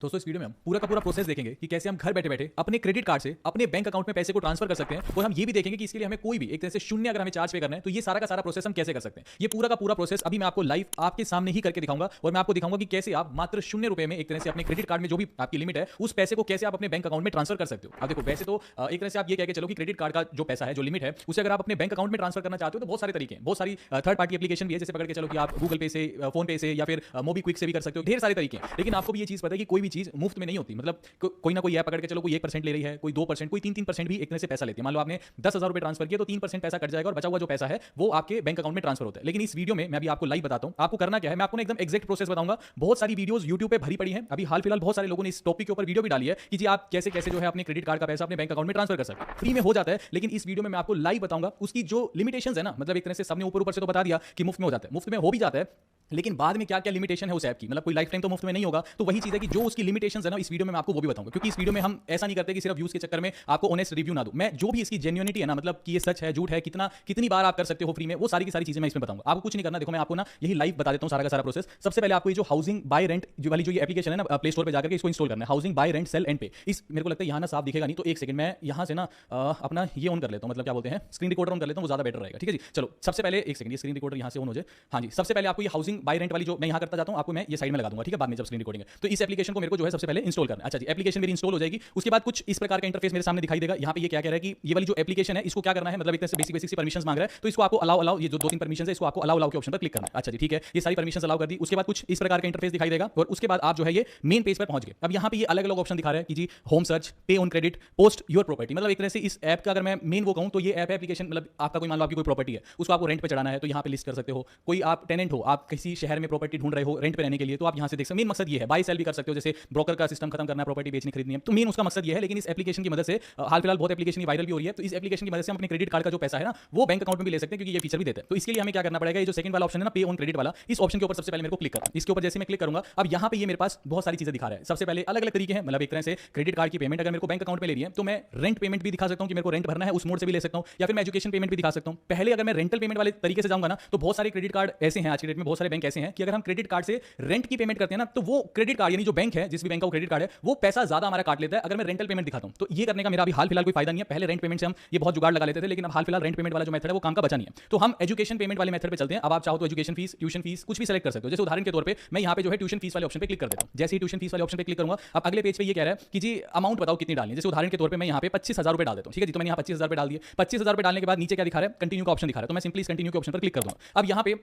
दोस्तों इस वीडियो में हम पूरा का पूरा प्रोसेस देखेंगे कि कैसे हम घर बैठे बैठे अपने क्रेडिट कार्ड से अपने बैंक अकाउंट में पैसे को ट्रांसफर कर सकते हैं और हम ये भी देखेंगे कि इसके लिए हमें कोई भी एक तरह से शून्य अगर हमें चार्ज पे करना है तो ये सारा का सारा प्रोसेस हम कैसे कर सकते हैं। ये पूरा का पूरा प्रोसेस अभी मैं आपको लाइव आपके सामने ही करके दिखाऊंगा और मैं आपको दिखाऊंगा कि कैसे आप मात्र ₹0 में एक तरह से अपने क्रेडिट कार्ड में जो भी आपकी लिमिट है उस पैसे को कैसे आप अपने बैंक अकाउंट में ट्रांसफर कर सकते हो। अब देखो वैसे तो एक तरह से आप ये कह के चलो कि क्रेडिट कार्ड का जो पैसा है जो लिमिट है उसे अगर आप अपने बैंक अकाउंट में ट्रांसफर करना चाहते हो तो बहुत सारे तरीके हैं, बहुत सारी थर्ड पार्टी एप्लीकेशन भी है, जैसे पकड़ के चलो कि आप गूगल पे से, फोन पे से या फिर मोबीक्विक से भी कर सकते हो, ढेर सारे तरीके हैं। लेकिन आपको भी ये चीज पता है कि कोई भी चीज मुफ्त में नहीं होती, मतलब कोई ना कोई ऐप पकड़ के चलो कोई 1% ले रही है, कोई 2%, कोई 3% भी एक तरह से पैसा लेती है। मान लो आपने 10,000 रुपए ट्रांसफर किया तो 3% पैसा कट जाएगा और बचा हुआ जो पैसा है वो आपके बैंक अकाउंट में ट्रांसफर होता है। लेकिन इस वीडियो में मैं अभी आपको लाइव बताता हूं आपको करना क्या है। मैं आपको एकदम एग्जैक्ट प्रोसेस बताऊंगा। बहुत सारी वीडियोस यूट्यूब पे भरी पड़ी है, अभी हाल फिलहाल बहुत सारे लोगों ने इस टॉपिक के ऊपर वीडियो भी डाली है कि जी आप कैसे कैसे जो है अपने क्रेडिट कार्ड का पैसा अपने बैंक अकाउंट में ट्रांसफर कर सकते हैं। फ्री में हो जाता है, लेकिन इस वीडियो में मैं आपको लाइव बताऊंगा उसकी जो लिमिटेशंस है ना, मतलब एक तरह से सबने ऊपर ऊपर से तो बता दिया कि मुफ्त में हो जाता है, मुफ्त में हो भी जाता है, लेकिन बाद में क्या क्या लिमिटेशन है उस ऐप की, मतलब कोई लाइफ टाइम तो मुफ्त में नहीं होगा। तो वही चीज है कि जो उसकी लिमिटेशंस है ना इस वीडियो में मैं आपको वो भी बताऊंगा, क्योंकि इस वीडियो में हम ऐसा नहीं करते कि सिर्फ व्यूज के चक्कर में आपको ऑनेस्ट रिव्यू ना दूं। मैं जो भी इसकी जेन्युइनिटी है ना, मतलब कि ये सच है झूठ है, कितनी बार आप कर सकते हो फ्री में, वो सारी की सारी चीजें मैं इसमें बताऊंगा। आपको कुछ नहीं करना, देखो मैं आपको ना यही लाइव बता देता हूं सारा का सारा प्रोसेस। सबसे पहले आपको ये जो हाउसिंग बाय रेंट जो वाली जो ये एप्लीकेशन है ना, प्ले स्टोर पे जाकर के इसको इंस्टॉल करना है, housing buy rent sell and pay. इस मेरे को लगता है यहाँ ना साफ दिखेगा नहीं, तो एक सेकंड मैं यहाँ से ना अपना ये ऑन कर लेता हूँ, मतलब क्या बोलते हैं स्क्रीन रिकॉर्डर ऑन कर लेता हूँ, वो ज्यादा बेटर रहेगा। ठीक है जी, चलो सबसे पहले एक सेकंड ये स्क्रीन रिकॉर्डर यहाँ से ऑन हो जाए। हाँ जी, सबसे पहले आपको ये हाउसिंग बाय रेंट वाली जो मैं यहाँ करता जाता हूँ आपको मैं ये साइड में लगा दूंगा, ठीक है, बाद में जब स्क्रीन रिकॉर्डिंग है। तो इस एप्लीकेशन को मेरे को जो है सबसे पहले इंस्टॉल करना है। अच्छा जी, एप्लीकेशन मेरी इंस्टॉल हो जाएगी, उसके बाद कुछ इस प्रकार का इंटरफेस मेरे सामने दिखाई देगा। यहाँ पे ये क्या कह रहा है कि ये वाली जो एप्लीकेशन है इसको क्या करना है, मतलब एक तरह से बेसिक सी परमिशंस मांग रहा है, तो इसको आपको अलाउ ये जो 2-3 परमिशंस है इसको आपको अलाउ के ऑप्शन पर क्लिक करना है। अच्छा जी, ठीक है, ये सारी परमिशंस अलाउ कर दी। उसके बाद कुछ इस प्रकार का इंटरफेस दिखाई देगा और उसके बाद आप जो है ये मेन पेज पर पहुंच गए। अब यहाँ पे ये अलग अलग ऑप्शन दिखा रहा है कि जी होम सर्च, पे on credit, post your property, मतलब एक तरह से इस ऐप का अगर मैं मेन वो कहूँ तो ये ऐप एप्लीकेशन, मतलब आपका कोई मान लो आपकी कोई प्रॉपर्टी है उसको आपको रेंट पे चढ़ाना है तो यहाँ पे लिस्ट कर सकते हो। कोई आप टेनेंट हो, आप किसी शहर में प्रॉपर्टी ढूंढ रहे हो रेंट पे रहने के लिए, तो आप यहाँ से देख सकते। मेन मकसद ये है, बाय सेल भी कर सकते हो, जैसे ब्रोकर का सिस्टम खत्म करना है, प्रॉपर्टी बेचनी खरीदनी है, तो मेन उसका मकसद ये है। लेकिन इस एप्लीकेशन की मदद से हाल फिलहाल बहुत एप्लीकेशन वायरल भी हो रही है, तो इस एप्लीकेशन की मदद से हम अपने क्रेडिट कार्ड का जो पैसा है ना वो बैंक अकाउंट में भी ले सकते हैं, क्योंकि ये फीचर भी देता है। तो इसके लिए हमें क्या करना पड़ेगा, ये जो सेकंड वाला ऑप्शन है ना पे ऑन क्रेडिट वाला, इस ऑप्शन के ऊपर सबसे पहले मेरे को क्लिक करना है। इसके ऊपर जैसे मैं क्लिक करूंगा अब यहाँ पे ये मेरे पास बहुत सारी चीजें दिखा रहा है। सबसे पहले अलग अलग तरीके हैं, मतलब एक तरह से क्रेडिट कार्ड की पेमेंट अगर मेरे को बैंक अकाउंट में ले रही है तो मैं रेंट पेमेंट भी दिखा सकता हूँ कि मेरे को रेंट भरना है, उस मोड से भी ले सकता हूँ, या फिर मैं एजुकेशन पेमेंट भी दिखा सकता हूँ। पहले अगर मैं रेंटल पेमेंट वाले तरीके से जाऊंगा ना तो बहुत सारे क्रेडिट कार्ड ऐसे हैं आज के डेट में, बहुत सारे बैंक ऐसे हैं कि अगर हम क्रेडिट कार्ड से रेंट की पेमेंट करते हैं ना तो वो क्रेडिट कार्ड यानी जो बैंक है जिस भी बैंक का क्रेडिट कार्ड है वो पैसा ज्यादा हमारा काट लेता है अगर मैं रेंटल पेमेंट दिखाता हूं। तो ये करने का मेरा अभी हाल फिलहाल कोई फायदा नहीं है। पहले रेंट पेमेंट से हम ये बहुत जुगाड़ लगा लेते थे, लेकिन अब हाल फिलहाल रेंट पेमेंट वाला जो मेथड है वो काम का बचा नहीं है, तो हम एजुकेशन पेमेंट वाले मेथड पे चलते हैं। अब आप चाहो तो एजुकेशन फीस, ट्यूशन फीस कुछ भी सेलेक्ट कर सकते हो। जैसे उदाहरण के तौर पे मैं यहाँ पे जो है ट्यूशन फीस वाले ऑप्शन पे क्लिक कर देता हूँ। जैसे ही ट्यूशन फीस वाले ऑप्शन पे क्लिक करूंगा अब अगले पेज पे ये कह रहा है कि जी अमाउंट बताओ कितनी डालनी है। जैसे उदाहरण के तौर पे मैं यहाँ पे 25,000 रुपए डाल देता हूँ, ठीक है जी, तो मैंने यहाँ 25,000 रुपए डाल दिए। 25,000 रुपए डालने के बाद नीचे क्या दिखा रहा है, कंटिन्यू का ऑप्शन दिखा रहा है, तो मैं सिंपली इस कंटिन्यू के ऑप्शन पर क्लिक कर दूंगा। अब यहाँ पे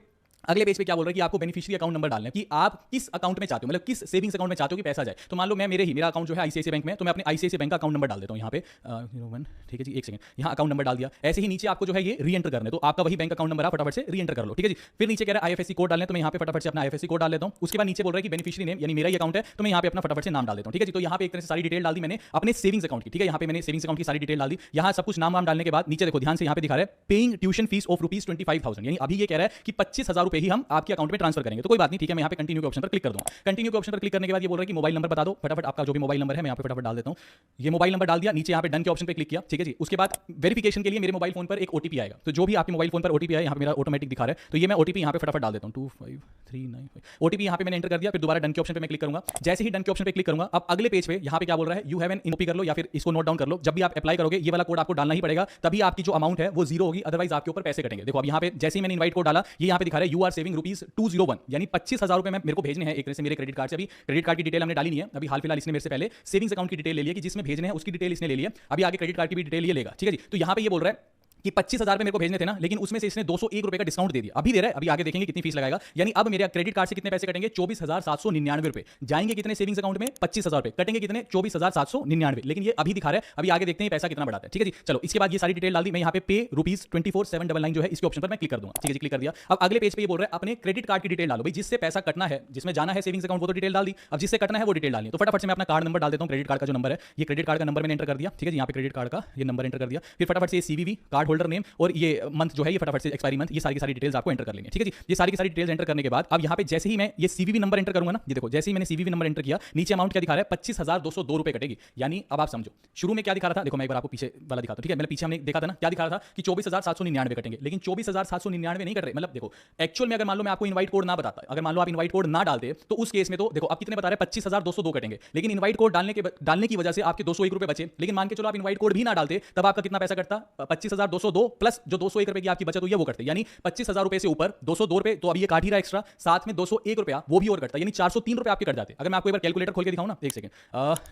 अगले पेज पे क्या बोल रहा है कि आपको बेनिफिशियरी अकाउंट नंबर डालना है कि आप किस अकाउंट में चाहते हो, मतलब किस सेविंग्स अकाउंट में चाहते हो कि पैसा जाए। तो मान लो मैं मेरा अकाउंट जो है आईसीआईसीआई बैंक में, तो मैं अपने आईसीआईसीआई बैंक का अकाउंट नंबर डाल देता हूं यहाँ पे 01, ठीक है जी, एक सेकंड, यहाँ अकाउंट नंबर डाल दिया। ऐसे ही नीचे आपको जो है ये री एंटर करना है, तो आपका वही बैंक अकाउंट नंबर आप फटाफट से री एंटर कर लो, ठीक है जी। फिर नीचे कह रहा है आईएफएससी कोड डालना है, तो मैं यहाँ पे फटाफट से अपना आईएफएससी कोड डाल देता हूँ। उसके बाद नीचे बोल रहा है कि बेनिफिशियरी नेम यानी मेरा ये अकाउंट है, तो मैं यहाँ पे अपना फटाफट से नाम डाल देता हूँ, ठीक है जी। तो यहाँ पे एक तरह से सारी डिटेल डाल दी मैंने अपने सेविंग्स अकाउंट की, ठीक है, यहाँ पे मैंने सेविंग्स अकाउंट की सारी डिटेल डाल दी। यहाँ सब कुछ नाम वाम डालने के बाद नीचे देखो ध्यान से यहाँ पे दिखा रहा है पेइंग ट्यूशन फीस ऑफ ₹25,000, यानी अभी ये कह रहा है कि 25,000 रुपए ही हम आपके अकाउंट में ट्रांसफर करेंगे। तो कोई बात नहीं, ठीक है, मैं यहाँ पे कंटिन्यू के ऑप्शन पर क्लिक कर दूंगा। कंटिन्यू के ऑप्शन पर क्लिक करने के बाद ये बोल रहा है कि मोबाइल नंबर बता दो, फटाफट आपका जो भी मोबाइल नंबर है मैं यहाँ पे फटाफट डाल देता हूँ। ये मोबाइल नंबर डाल दिया, नीचे यहाँ पे डन के ऑप्शन पे क्लिक किया, ठीक है जी। उसके बाद वेरिफिकेशन के लिए मेरे मोबाइल फोन पर एक ओटीपी आएगा, तो जो भी आपके मोबाइल फोन पर ओटीपी आए यहाँ पे मेरा ऑटोमेटिक दिखा रहा है, तो ये मैं ओटीपी यहाँ पे फटाफट डाल देता हूँ 25395। ओटीपी यहाँ पे मैंने एंटर कर दिया, फिर दोबारा डन के ऑप्शन पे मैं क्लिक करूंगा। जैसे ही डन के ऑप्शन पे क्लिक करूंगा अब अगले पेज पे यहाँ पे क्या बोल रहा है, यू हैव एन कॉपी कर लो या फिर इसको नोट डाउन कर लो। जब भी आप अप्लाई करोगे ये वाला कोड आपको डालना ही पड़ेगा, तभी आपकी जो अमाउंट है वो जीरो होगी, अदरवाइज आपके ऊपर पैसे कटेंगे। देखो अब यहाँ पे जैसे ही मैंने इनवाइट कोड डाला ये यहाँ पे दिखा रहा है यू आर सेविंग ₹201, यानी 25,000 रुपए मेरे को भेजने हैं एक तरह से मेरे क्रेडिट कार्ड से। अभी क्रेडिट कार्ड की डिटेल हमने डाली नहीं है, अभी हाल फिलहाल इसने मेरे से पहले सेविंग्स अकाउंट की डिटेल ले लिया कि जिसमें भेजने हैं उसकी डिटेल इसने ले लिया। अभी आगे क्रेडिट कार्ड की भी डिटेल ये लेगा, ठीक है जी। तो यहाँ पे ये बोल रहा है कि 25,000 रुपए मेरे को भेजने थे ना, लेकिन उसमें से इसने 201 रुपए का डिस्काउंट दे दिया, अभी दे रहा है, अभी आगे देखेंगे कितनी फीस लगाएगा। यानी अब मेरे क्रेडिट कार्ड से कितने पैसे कटेंगे, 24,799 रुपए जाएंगे कितने सेविंग्स अकाउंट में, 25,000 रुपए कटेंगे कितने, 24,799, लेकिन ये अभी दिखा रहा है। अभी आगे देखते हैं पैसा कितना बढ़ाता है, ठीक है जी। चलो इसके बाद ये सारी डिटेल डाल दी, मैं यहाँ पे पे ₹24,799 जो है इसके ऑप्शन पर मैं क्लिक कर दूंगा, ठीक है जी, क्लिक कर दिया। अब अगले पेज पे ये बोल रहा है अपने क्रेडिट कार्ड की डिटेल डालो, भाई जिससे पैसा कटना है, जिसमें जाना है सेविंग्स अकाउंट वो तो डिटेल डाल दी, अब जिससे कटना है वो डिटेल डालनी है। तो फटाफट से मैं अपना कार्ड नंबर डाल देता हूँ, क्रेडिट कार्ड का जो नंबर है, ये क्रेडिट कार्ड का नंबर मैंने एंटर कर दिया, ठीक है जी, यहाँ पे क्रेडिट कार्ड का ये नंबर एंटर कर दिया। फिर फटाफट से सीवीवी कार्ड होल्डर नेम और ये मंथ जो है ये फटाफट से एक्सपायरी मंथ, ये सारी की सारी डिटेल्स आपको एंटर कर लेंगे, ठीक है जी। ये सारी की सारी डिटेल्स एंटर करने के बाद अब यहाँ पे जैसे ही मैं ये सीवीवी नंबर एंटर करूंगा ना, ये देखो जैसे ही मैंने सीवीवी नंबर एंटर किया, नीचे अमाउंट क्या दिखा रहा है, 25,202 रुपए कटेगी। यानी अब आप समझो शुरू में क्या दिखा रहा था, देखो मैं एक बार आपको पीछे वाला दिखाता हूं, ठीक है। मैंने पीछे हमने देखा था ना, क्या दिखा रहा था कि 24,799 कटेंगे, लेकिन 24,799 नहीं कट रहे। मतलब देखो एक्चुअल में अगर मान लो मैं आपको इनवाइट कोड ना बताता, अगर मान लो आप इनवाइट कोड ना डालते, तो उस केस में तो देखो अब कितने बता रहे हैं, 25,202 कटेंगे, लेकिन इनवाइट कोड डालने की वजह से आपके 201 रुपए बचे। लेकिन मान के चलो आप इनवाइट कोड भी ना डालते, तब आपका कितना पैसा कटता, 25,202 प्लस जो 201 रुपए की आपकी बचत हुई है वो कटते, यानी 25,000 रुपए से ऊपर 202 रुपए, तो अभी ये काट ही रहा एक्स्ट्रा, साथ में 201 रुपया वो भी और कटता, यानी 403 रुपए आपके कट जाते। अगर मैं आपको एक बार कैलकुलेटर खोल के दिखाऊं ना, एक सेकंड,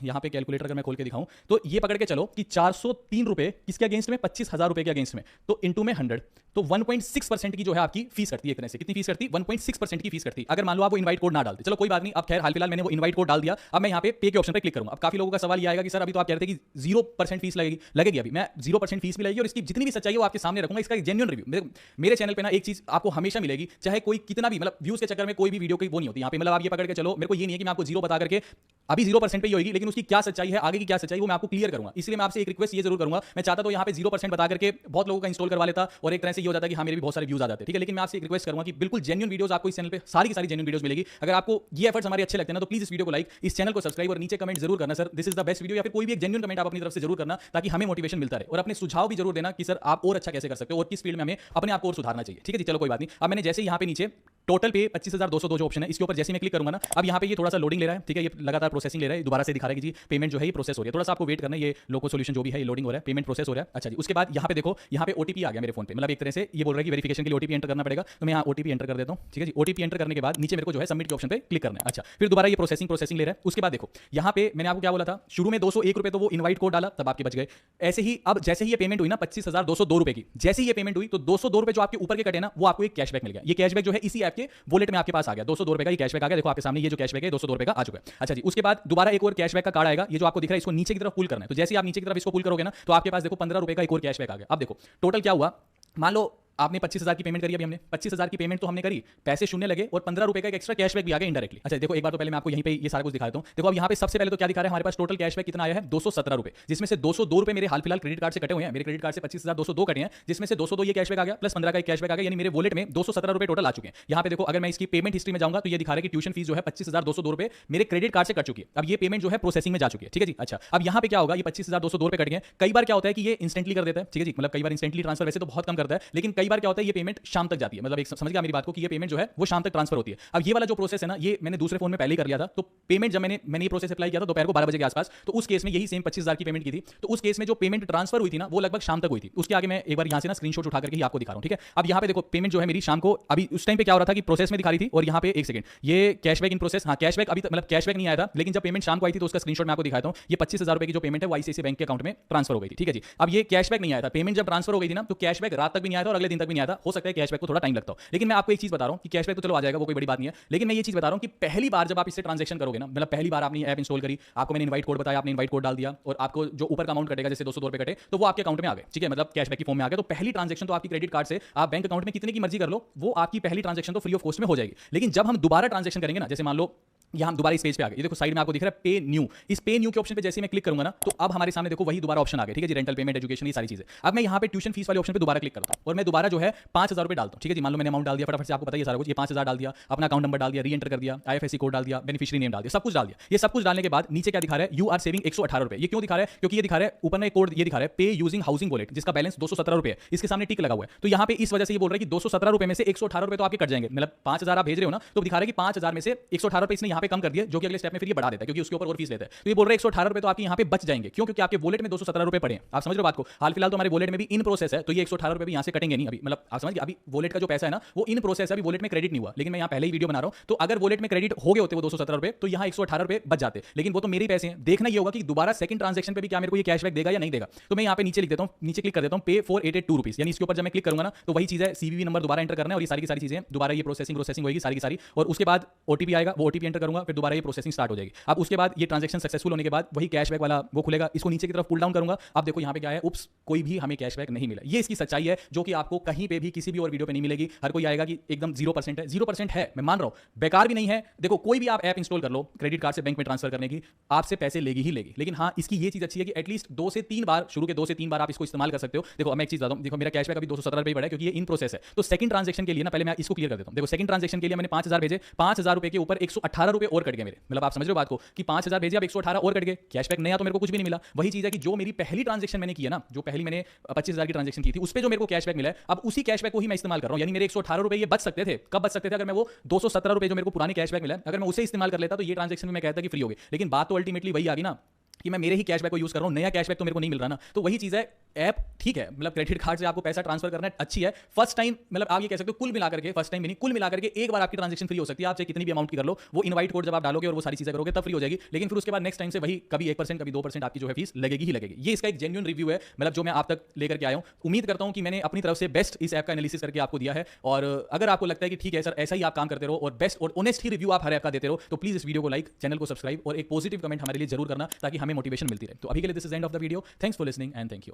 यहां पे कैलकुलेटर अगर मैं खोल के दिखाऊं तो ये पकड़ के चलो कि 403 रुपए किसके अगेंस्ट में, 25,000 रुपए के अगेंस्ट में, तो इंटू में 100, तो 1.6% की जो है आपकी फीस कटती है। एक तरह से कितनी फीस करती है, 1.6% की फीस करती है, अगर मान लो आप वो इनवाइट कोड ना डालते। चलो कोई बात नहीं, अब खैर हाल फिलहाल मैंने वो इनवाइट कोड डाल दिया। अब मैं यहाँ पे पे के ऑप्शन पे क्लिक करूंगा। अब काफी लोगों का सवाल ये आएगा कि सर अभी तो आप कह रहे थे कि 0% फीस लगेगी। अभी मैं 0% फीस भी लगेगी और इसकी जितनी भी सच्चाई है वो आपके सामने रखूंगा। इसका एक जेन्युइन रिव्यू मेरे चैनल पे ना एक चीज आपको हमेशा मिलेगी, चाहे कोई कितना भी, मतलब व्यूज के चक्कर में कोई भी वीडियो की वो नहीं होती यहाँ पे। मतलब आप ये पकड़ के चलो, मेरे को ये नहीं है कि मैं आपको 0 बता करके अभी 0% पे ही होगी, लेकिन उसकी क्या सच्चाई है, आगे की क्या सच्चाई, वो मैं आपको क्लियर करूंगा। इसलिए मैं आपसे एक रिक्वेस्ट ये जरूर करूंगा, मैं चाहता तो यहाँ पे 0% बता करके बहुत लोगों का इंस्टॉल करवा लेता और एक तरह से ये हो जाता कि हाँ मेरे भी बहुत सारे व्यूज आ जाते, ठीक है। लेकिन मैं आपसे एक रिक्वेस्ट करूंगा कि बिल्कुल जेन्युइन वीडियोस आपको इस चैनल पे सारी की सारी जेन्युइन वीडियोस मिलेगी। अगर आपको ये एफर्ट्स हमारे अच्छे लगते हैं ना, तो प्लीज इस वीडियो को लाइक, इस चैनल को सब्सक्राइब और नीचे कमेंट जरूर करना sir this is the best video, या फिर कोई भी एक जेन्युइन कमेंट आप अपनी तरफ से जरूर करना, ताकि हमें मोटिवेशन मिलता रहे। और अपने सुझाव भी जरूर देना कि सर आप और अच्छा कैसे कर सकते हो और किस फील्ड में हमें अपने आप को और सुधारना चाहिए, ठीक है जी। चलो कोई बात नहीं, अब मैंने जैसे यहाँ पे नीचे टोटल पे 25,202 जो ऑप्शन है, इसके ऊपर जैसे मैं क्लिक करूंगा ना, अब यहाँ पे ये थोड़ा सा लोडिंग ले रहा है, ठीक है। ये लगातार प्रोसेसिंग ले रहा है, दोबारा से दिखा रहा है कि जी पेमेंट जो है ये प्रोसेस हो रही है, थोड़ा सा आपको वेट करना है। ये लोको सॉल्यूशन जो भी है ये लोडिंग हो रहा है, पेमेंट प्रोसेस हो रहा है। अच्छा जी, उसके बाद यहाँ पे देखो, यहाँ पे ओटीपी आ गया मेरे फोन पे, मतलब एक तरह से ये बोल रहा है कि वेरिफिकेशन के लिए ओटीपी एंटर करना पड़ेगा, तो मैं यहाँ ओटीपी एंटर कर देता हूँ, ठीक है जी। ओटीपी एंटर करने के बाद नीचे मेरे को जो है सबमिट के ऑप्शन पे क्लिक करना है। अच्छा, फिर दोबारा ये प्रोसेसिंग ले रहा है। उसके बाद देखो यहाँ पे मैंने आपको क्या बोला था, शुरू में 201 रुपए तो वो इनवाइट कोड डाला तब आपके बच गए। ऐसे ही अब जैसे ही ये पेमेंट हुई ना 25,202 रुपए की, जैसे ही ये पेमेंट हुई तो 202 रुपए जो आपके ऊपर के कटे ना, वो आपको एक कैशबैक मिल गया। ये कैशबैक जो है इसी ऐप के वॉलेट में आपके पास आ गया, 202 रुपए का ये कैशबैक आ गया। देखो आपके सामने ये जो कैशबैक है 202 रुपए का आ चुका है। अच्छा जी, उसके बाद दोबारा एक और कैशबैक का कार्ड आएगा, ये जो आपको दिख रहा है, इसको नीचे की तरफ पुल करना है। तो जैसे ही आप नीचे की तरफ इसको पुल करोगे ना, तो आपके पास देखो 15 रुपए का एक और कैशबैक आ गया। अब देखो टोटल क्या हुआ, मान लो आपने 25,000 की पेमेंट करी, अभी हमने 25,000 की पेमेंट तो हमने करी, पैसे शून्य लगे और 15 रुपए का एक एक्स्ट्रा कैशबैक भी आ गया इनडायरेक्टली। अच्छा देखो एक बार तो पहले मैं आपको यहीं पे ये सारा कुछ दिखा देता हूं। देखो अब यहाँ पे सबसे पहले तो क्या दिखा रहा है, हमारे पास टोटल कैशबैक कितना आया है 217 रुपए, जिसमें से 202 रुपए मेरे हाल फिलहाल क्रेडिट कार्ड से कटे हुए हैं। मेरे क्रेडिट कार्ड से 25,202 कटे हैं, जिसमें से 202 ये कैशबैक आ गया प्लस 15 का एक कैशबैक आ गया, यानी मेरे वॉलेट में 217 रुपए टोटल आ चुके हैं। यहाँ पे देखो अगर मैं इसकी पेमेंट हिस्ट्री में जाऊंगा तो ये दिखा रहा है कि ट्यूशन फीस जो है 25,202 रुपए मेरे क्रेडिट कार्ड से कट चुकी है। अब ये पेमेंट जो है प्रोसेसिंग में जा चुकी है, ठीक है जी। अच्छा अब यहाँ पे क्या होगा, ये 25,202 रुपए कट गए। कई बार क्या होता है कि ये इंस्टेंटली कर देता है, ठीक है जी, मतलब कई बार इंस्टेंटली ट्रांसफर वैसे तो बहुत कम करता है, लेकिन कई बार क्या होता है ये पेमेंट शाम तक जाती है, मतलब समझ गया मेरी बात को कि ये पेमेंट जो है वो शाम तक ट्रांसफर होती है। अब ये वाला जो प्रोसेस है ना, ये मैंने दूसरे फोन में पहले ही कर लिया था। तो पेमेंट जब मैंने ये प्रोसेस अप्लाई किया था दोपहर को 12 बजे के आसपास, तो उस केस में यही सेम 25,000 की पेमेंट की थी। तो उस केस में जो पेमेंट ट्रांसफर हुई थी ना, वो लगभग शाम तक हुई थी। उसके आगे मैं एक बार यहाँ से ना स्क्रीनशॉट उठा करके ही आपको दिखा रहा हूँ, ठीक है। अब यहाँ पे देखो पेमेंट जो है मेरी शाम को, अभी उस टाइम पे क्या हो रहा था कि प्रोसेस में दिखा रही थी, और यहाँ पे एक सेकंड ये कैशबैक इन प्रोसेस, हाँ कैशबैक अभी मतलब कैशबैक नहीं आया था, लेकिन जब पेमेंट शाम को आई थी तो उसका स्क्रीनशॉट मैं आपको दिखाता हूँ। ये 25,000 रुपए की जो पेमेंट है वो आईसीआईसीआई बैंक के अकाउंट में ट्रांसफर हो गई थी, ठीक है जी। अब ये कैशबैक नहीं आया था, पेमेंट जब ट्रांसफर हो गई थी ना, तो कैशबैक रात तक भी नहीं आया था और अगले दिन तक भी नहीं आया था। हो सकता है कैशबैक को थोड़ा टाइम लगता हो, लेकिन मैं आपको एक चीज बता रहा हूँ कि कैशबैक तो चलो आ जाएगा, वो कोई बड़ी बात नहीं है। लेकिन मैं ये चीज बता रहा हूँ कि पहली बार जब आप इससे ट्रांजैक्शन करोगे ना, मतलब पहली बार आपने ऐप इंस्टॉल करी, आपको मैंने इनवाइट कोड बताया, आपने इनवाइट कोड डाल दिया और आपको जो ऊपर का अमाउंट कटेगा जैसे 202 रुपए कटे, तो वो आपके अकाउंट में आ गए, ठीक है, मतलब कैशबैक की फॉर्म में आ गए। तो पहली ट्रांजैक्शन तो आपकी क्रेडिट कार्ड से आप बैंक अकाउंट में कितने की मर्जी कर लो, वो आपकी पहली ट्रांजैक्शन तो फ्री ऑफ कॉस्ट में हो जाएगी। लेकिन जब हम दोबारा ट्रांजैक्शन करेंगे ना, जैसे मान लो यहाँ हम दोबारा इस पेज पे आ गए, ये देखो साइड में आपको दिख रहा है पे न्यू, इस पे न्यू के ऑप्शन पे जैसे मैं क्लिक करूंगा ना, तो अब हमारे सामने देखो वही दोबारा ऑप्शन आ गया, ठीक है जी, रेंटल पेमेंट एजुकेशन ये सारी चीजें। अब मैं यहाँ पे ट्यूशन फीस वाले ऑप्शन पे दोबारा क्लिक करता हूँ और मैं दोबारा जो है 5,000 रुपए डालता हूँ, ठीक है जी। मान लो मैंने अमाउंट डाल दिया, फटाफट से आपको पता है सारा कुछ, ये 5,000 डाल दिया, अपना अकाउंट नंबर डाल दिया, री एंटर कर दिया, आईएफएससी कोड डाल दिया, बेनिफिशियरी नेम डाल दिया, सब कुछ डाल दिया। ये सब कुछ डालने के बाद नीचे क्या दिखा रहा है, यू आर सेविंग 118 रुपए। ये क्यों दिखा रहा है, क्योंकि ये दिखा रहा है ऊपर में कोड ये दिखा रहा है पे यूजिंग हाउसिंग वॉलेट, जिसका बैलेंस 217 रुपए है, इसके सामने टिक लगा हुआ है। तो यहाँ पे इस वजह से ये बोल रहा है कि 217 रुपए में से 118 रुपए तो आपके कट जाएंगे, मतलब 5,000 आप भेज रहे हो ना, तो दिखा रहा है कि 5,000 में से 118 रुपए इसने यहाँ पे कम कर दिया, जो कि अगले स्टेप में फिर ये बढ़ा देता है क्योंकि उसके ऊपर और फीस लेता है। तो ये बोल रहे हैं 118 रुपए तो आपके यहाँ पे बच जाएंगे, क्यों, क्योंकि आपके वॉलेट में 217 रुपए पड़े हैं। आप समझ रहे हो बात को, हाल फिलहाल तो हमारे वॉलेट में भी इन प्रोसेस है, तो ये 118 रुपए भी यहाँ से कटेंगे नहीं अभी, मतलब आप समझ गए, अभी वॉलेट का जो पैसा है ना वो इन प्रोसेस है, अभी वॉलेट में क्रेडिट नहीं हुआ। लेकिन मैं यहाँ पहले ही वीडियो बना रहा हूँ, तो अगर वॉलेट में क्रेडिट हो गए होते वो 217 रुपए, तो यहाँ 118 रुपए बच जाते, लेकिन वो तो मेरे पैसे हैं। देखना ये होगा कि दोबारा सेकंड ट्रांजैक्शन पे भी क्या मेरे को ये कैशबैक देगा या नहीं देगा। तो मैं यहाँ पे नीचे लिख देता हूँ, नीचे क्लिक कर देता हूँ पे फॉर 882 रुपीज, यानी इसके ऊपर जब मैं क्लिक करूंगा ना, तो वही चीज है, सीवीवी नंबर दोबारा एंटर करना है और ये सारी की सारी चीजें दोबारा ये प्रोसेसिंग होगी सारी की सारी, और उसके बाद ओटीपी आएगा, वो ओटीपी एंटर करूंगा, फिर दोबारा ये प्रोसेसिंग स्टार्ट हो जाएगी। अब उसके बाद ये ट्रांजेक्शन सक्सेसफुल होने के बाद वही कैशबैक वाला वो खुलेगा, इसको नीचे की तरफ पुल डाउन करूंगा। अब देखो यहाँ पे क्या है, उप्स, कोई भी हमें कैशबैक नहीं मिला। ये इसकी सच्चाई है जो कि आपको कहीं पे भी किसी भी और वीडियो पे नहीं मिलेगी। हर कोई आएगा कि एकदम 0% है। 0% है, मैं मान रहा हूं, बेकार भी नहीं है। देखो कोई भी आप ऐप इंस्टॉल कर लो क्रेडिट कार्ड से बैंक में ट्रांसफर करने की, आपसे पैसे लेगी ही लेगी। लेकिन हाँ, इसकी ये चीज अच्छी है कि एटलीस्ट 2 से 3 बार, शुरू के 2 से 3 बार आप इसको इस्तेमाल कर सकते हो। देखो मैं एक चीज बताता हूं, देखो मेरा कैशबैक अभी 217 रुपए पड़ा है क्योंकि ये इन प्रोसेस है। तो सेकंड ट्रांजेक्शन के लिए ना, पहले मैं इसको क्लियर कर देता हूं। देखो सेकंड ट्रांजेक्शन के लिए मैंने 5000 भेजे, 5000 रुपए के ऊपर 118 रुपए और कट गए मेरे। मतलब आप समझ रहे हो बात को कि 5000 भेजे, अब 118 और कट गए, कैशबैक नहीं आया तो मेरे को कुछ भी नहीं मिला। वही चीज है कि जो मेरी पहली ट्रांजेक्शन मैंने की है ना, जो पहली मैंने 25000 की ट्रांजेक्शन की थी, उस पे जो मेरे को कैशबैक मिला है, अब उसी कैशबैक को ही मैं इस्तेमाल कर रहा हूं। यानी मेरे 118 रुपए ये बच सकते थे। कब बच सकते थे? अगर मैं वो 217 रुपए जो मेरे को पुरानी कैशबैक मिला है, अगर मैं उसे इस्तेमाल कर लेता तो ये ट्रांजेक्शन में मैं कहता कि फ्री हो गई। लेकिन बात तो अल्टीमेटली वही आ गई ना कि मैं मेरे ही कैशबैक को यूज कर रहा हूं, नया कैशबैक तो मेरे को नहीं मिल रहा ना। तो वही चीज है, ऐप ठीक है, मतलब क्रेडिट कार्ड से आपको पैसा ट्रांसफर करना अच्छी है। फर्स्ट टाइम, मतलब आप ये कह सकते हो कुल मिलाकर के, फर्स्ट टाइम भी नहीं, कुल मिलाकर के एक बार आपकी ट्रांजेक्शन फ्री हो सकती है। आप चाहे कितनी भी अमाउंट की कर लो, वो इनवाइट कोड जब आप डालोगे और वो सारी चीजें करोगे तब फ्री हो जाएगी। लेकिन फिर उसके बाद नेक्स्ट टाइम से वही कभी 1%, कभी 2% आपकी जो है फीस लगेगी ही लगेगी। ये इसका एक जेन्युइन रिव्यू है, मतलब जो मैं आप तक लेकर के आया हूं। उम्मीद करता हूं कि मैंने अपनी तरफ से बेस्ट इस ऐप का एनालिसिस करके आपको दिया है। और अगर आपको लगता है कि ठीक है सर, ऐसा ही आप काम करते रहो और बेस्ट और ऑनेस्ट ही रिव्यू आप हर ऐप का देते रहो, तो प्लीज इस वीडियो को लाइक, चैनल को सब्सक्राइब और एक पॉजिटिव कमेंट हमारे लिए जरूर करना, ताकि हमें मोटिवेशन मिलती रहे। तो अभी के लिए this is end of the video. Thanks for listening and thank you all.